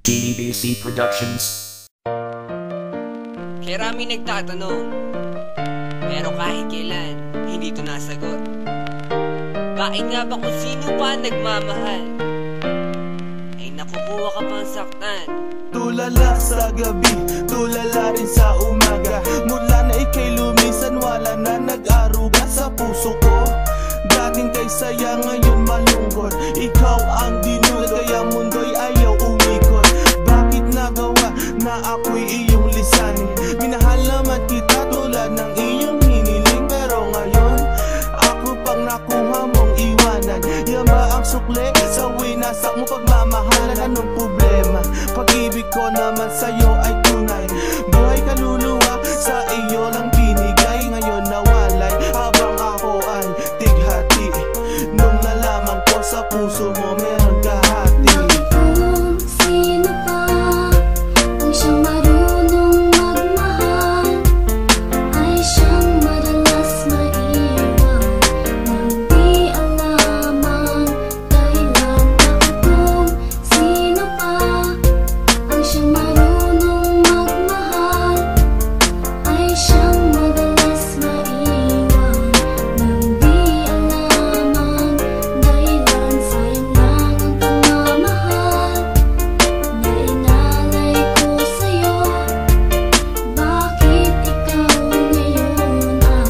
DBC Productions. Kaya rami nagtatanong, pero kahit kailan, hindi ito nasagot. Bakit nga ba kung sino pa nagmamahal, ay nakukuha ka pang saktan? Tulala sa gabi, tulala rin sa umaga. Mula na ika'y lumisan, wala na nag-aruga sa puso ko. Dating kay saya, ngayon malungkot. Ikaw ang dinulad, kaya mundo'y ayaw umikot. Bakit nagawa na ako'y iyong lisanin? Minahal naman kita tulad ng iyong hiniling, pero ngayon ako pang nakuha mong iwanan. Yan ba ang sukle sa winasak mo pagmamahalan? Anong problema? Pag-ibig ko naman sa'yo ay tunay. Buhay kaluluwa sa iyo lang binigay. Ngayon nawalay habang ako ay tighati. Nung nalaman ko sa puso mo meron kahati. Kung sino pa ang siyang marunong magmahal, ay siyang madalas maiwan nang di alam ang dahilan. Kung sino pa ang siyang marunong magmahal, ay siyang madalas maiwan nang di alam ang dahilan. Sayang lang ang pagmamahal na inalay ko sa'yo. Bakit ikaw ngayon ay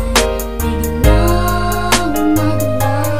biglang naglaho?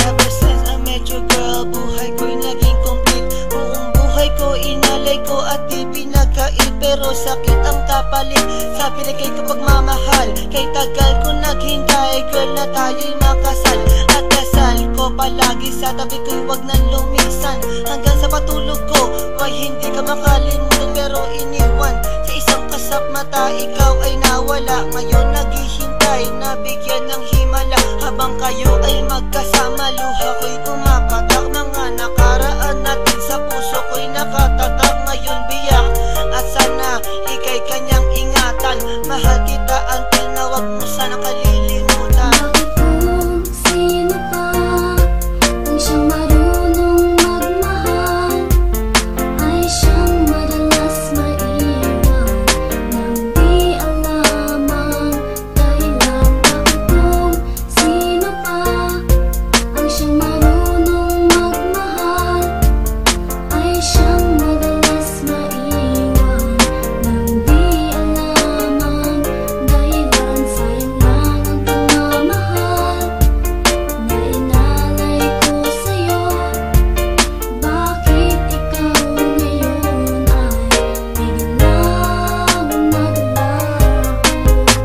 Ever since I met you, girl, buhay ko'y naging complete. Buong buhay ko inalay ko at di pinagkait, pero sakit ang kapalit sa binigay ko pagmamahal. Kay tagal ko naghintay, girl, na tayo'y makasal. At dasal ko palagi sa tabi ko'y wag nang lumisan. Hanggang sa patulog ko, why hindi ka makalimutan pero iniwan. Sa isang kasap mata, ikaw ay nawala. Ngayon naghihintay, nabigyan ng himala. Habang kayo ay magkasama, luha ko'y pumapatak. Mga nakaraan natin sa puso ko'y nakatatak. Ngayon biyak at sana ika'y kanyang ingatan. Mahal kita until na wag mo sana kalilimutan. Bakit kung sino pa ang siyang marunong magmahal, ay siyang madalas maiwan nang di alam ang dahilan? Bakit kung sino pa ang siyang marunong magmahal, ay siyang madalas maiwan nang di alam ang dahilan? Sayang lang ang pagmamahal na inalay ko sa'yo. Bakit ikaw ngayon ay biglang naglaho?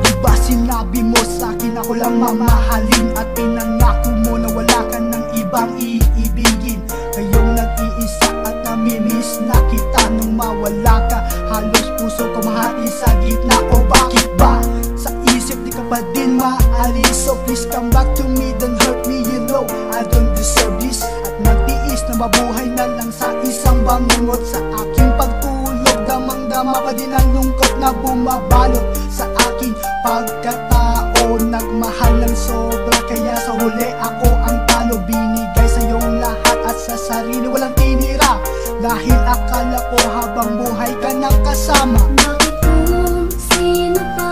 Diba sinabi mo sa'kin ako lang mamahalin, at pinangako mo na wala ka ng ibang iibigin. Ngayong nag-iisa at namimiss na kita. Nung mawala ka, halos puso ko mahati sa gitna. O bakit ba sa isip di ka pa din maalis? So please come back to me, don't hurt me, you know I don't deserve this. At magtiis na mabuhay na lang sa isang bangungot. Sa aking pagtulog, damang-dama pa din ang lungkot na bumabalot sa aking pagkatao. Nagmahal ng sobra, kaya sa huli ako ang talo. Binigay sa iyong lahat at sa sarili walang tinira, dahil akala ko habang buhay ka nang kasama. Bakit kung sino pa